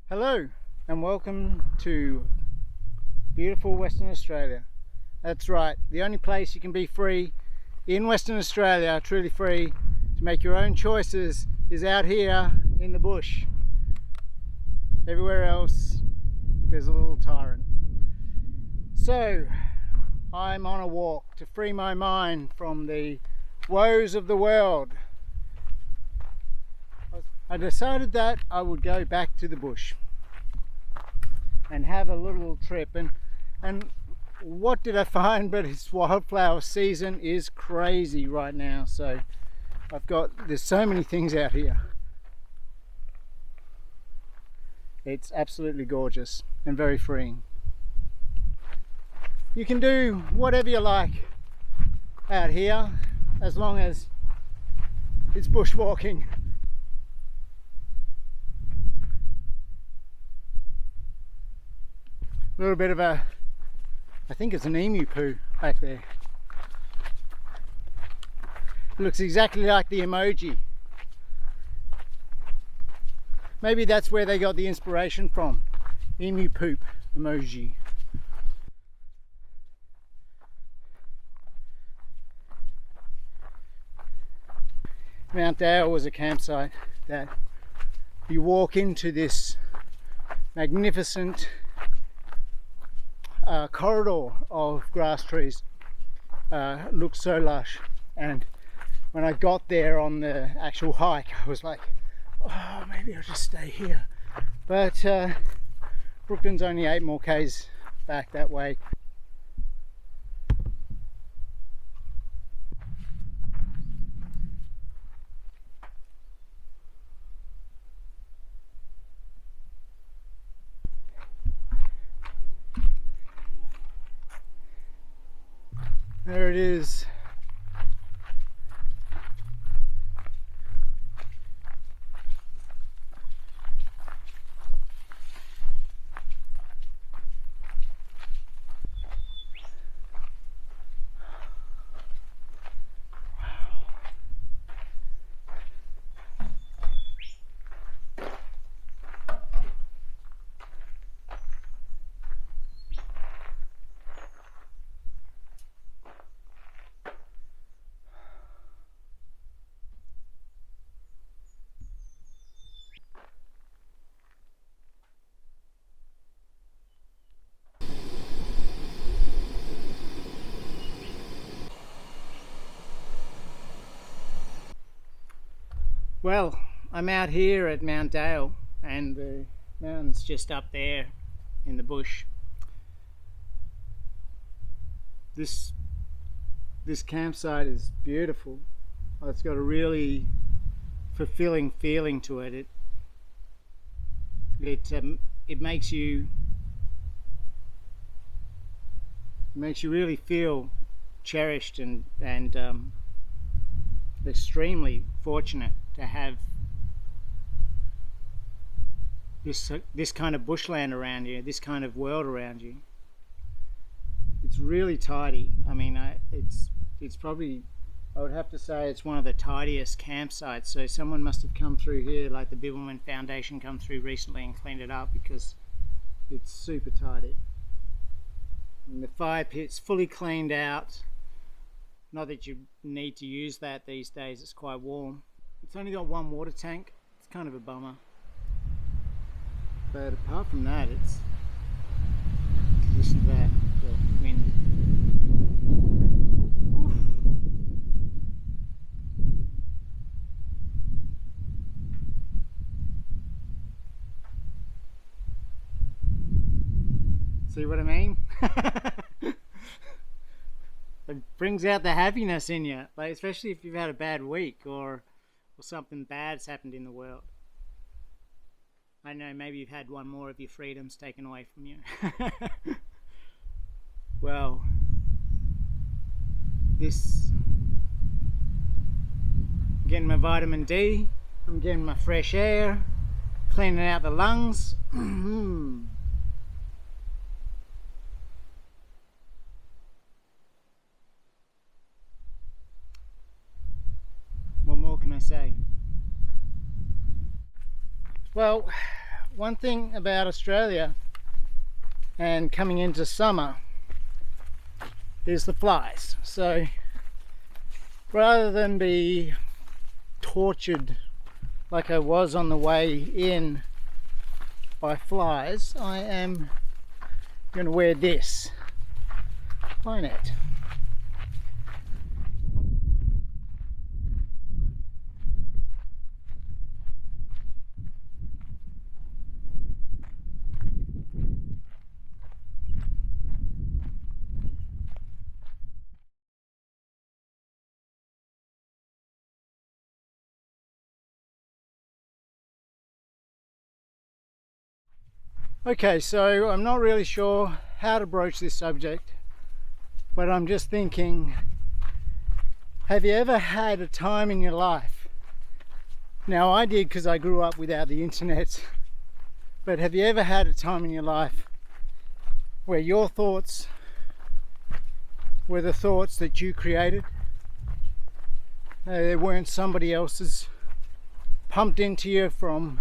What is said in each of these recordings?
Hello and welcome to beautiful Western Australia. That's right, the only place you can be free in Western Australia, truly free to make your own choices, is out here in the bush. Everywhere else there's a little tyrant. So I'm on a walk to free my mind from the woes of the world. I decided that I would go back to the bush and have a little trip, and what did I find? But it's wildflower season is crazy right now, so there's so many things out here. It's absolutely gorgeous and very freeing. You can do whatever you like out here as long as it's bushwalking. A little bit of I think it's an emu poo back there. It looks exactly like the emoji. Maybe that's where they got the inspiration from. Emu poop emoji. Mount Dale was a campsite that you walk into this magnificent corridor of grass trees. Looked so lush, and when I got there on the actual hike I was like, oh, maybe I'll just stay here, but Brookton's only 8 more k's back that way. There it is. Well, I'm out here at Mount Dale, and the mountain's just up there in the bush. This campsite is beautiful. It's got a really fulfilling feeling to it. It makes you really feel cherished and extremely fortunate to have this kind of bushland around you, this kind of world around you. It's really tidy. I mean, it's probably, I would have to say, it's one of the tidiest campsites. So someone must have come through here, like the Bibbulmun Foundation come through recently and cleaned it up, because it's super tidy. And the fire pit's fully cleaned out. Not that you need to use that these days, it's quite warm. It's only got one water tank. It's kind of a bummer. But apart from that, it's... Listen to that, the wind. Oof. See what I mean? It brings out the happiness in you, like especially if you've had a bad week or something bad's happened in the world. I know, maybe you've had one more of your freedoms taken away from you. Well, I'm getting my vitamin D, I'm getting my fresh air, cleaning out the lungs. What more can I say? Well, one thing about Australia and coming into summer is the flies. So rather than be tortured like I was on the way in by flies, I am going to wear this fly net. Okay, so I'm not really sure how to broach this subject, but I'm just thinking, have you ever had a time in your life? Now I did, because I grew up without the internet, but have you ever had a time in your life where your thoughts were the thoughts that you created? They weren't somebody else's, pumped into you from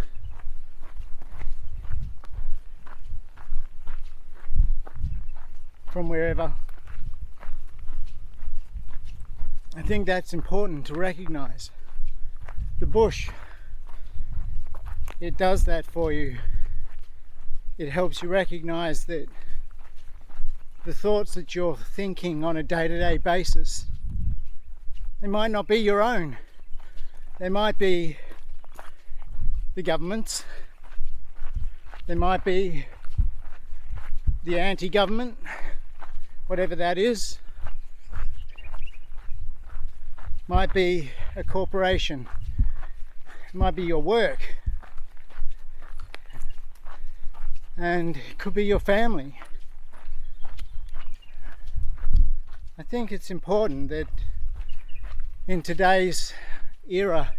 wherever. I think that's important to recognize. The bush, it does that for you. It helps you recognize that the thoughts that you're thinking on a day-to-day basis, they might not be your own. They might be the government's. They might be the anti-government, whatever that is. Might be a corporation, it might be your work, and it could be your family. I think it's important that in today's era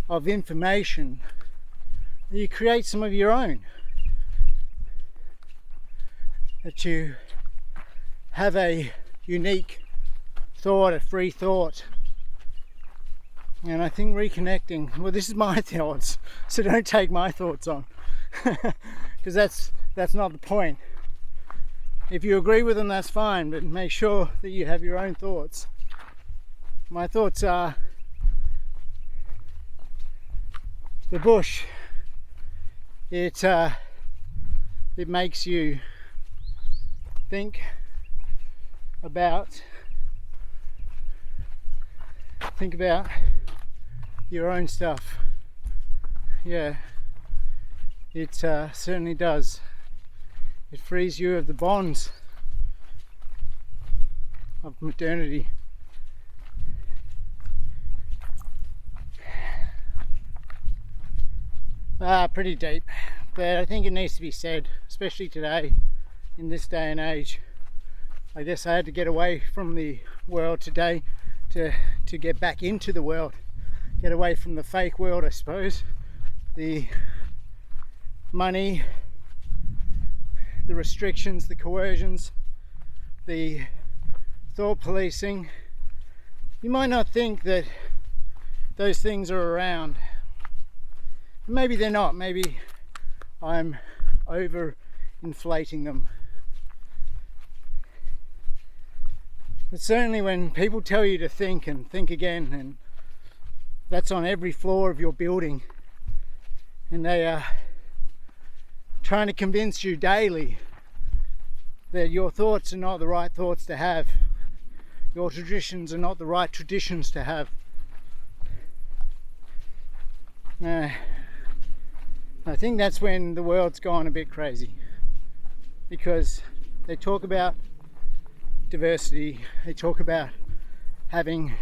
of information, you create some of your own, that you have a unique thought, a free thought. And I think reconnecting, well, this is my thoughts, so don't take my thoughts on, because that's not the point. If you agree with them, that's fine, but make sure that you have your own thoughts. My thoughts are, the bush, it makes you think about your own stuff. Yeah, it certainly does. It frees you of the bonds of modernity. Pretty deep, but I think it needs to be said, especially today, in this day and age. I guess I had to get away from the world today to get back into the world, get away from the fake world, I suppose, the money, the restrictions, the coercions, the thought policing. You might not think that those things are around. Maybe they're not, maybe I'm over inflating them. But certainly when people tell you to think and think again, and that's on every floor of your building, and they are trying to convince you daily that your thoughts are not the right thoughts to have, your traditions are not the right traditions to have. I think that's when the world's gone a bit crazy, because they talk about diversity, they talk about having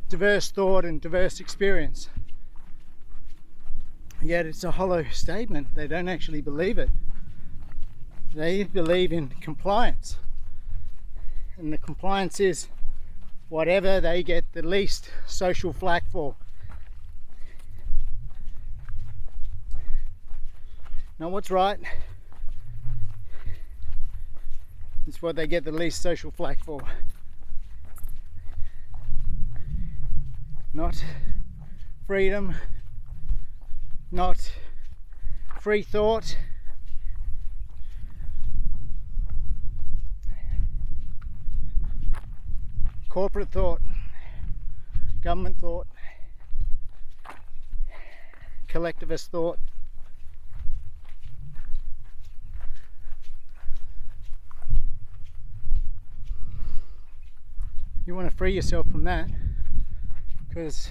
diverse thought and diverse experience, yet it's a hollow statement. They don't actually believe it. They believe in compliance, and the compliance is whatever they get the least social flack for. Now, what's right is what they get the least social flack for. Not freedom, not free thought, corporate thought, government thought, collectivist thought. You want to free yourself from that, because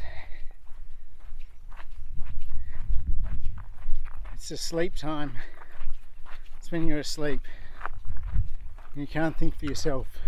it's a sleep time. It's when you're asleep and you can't think for yourself.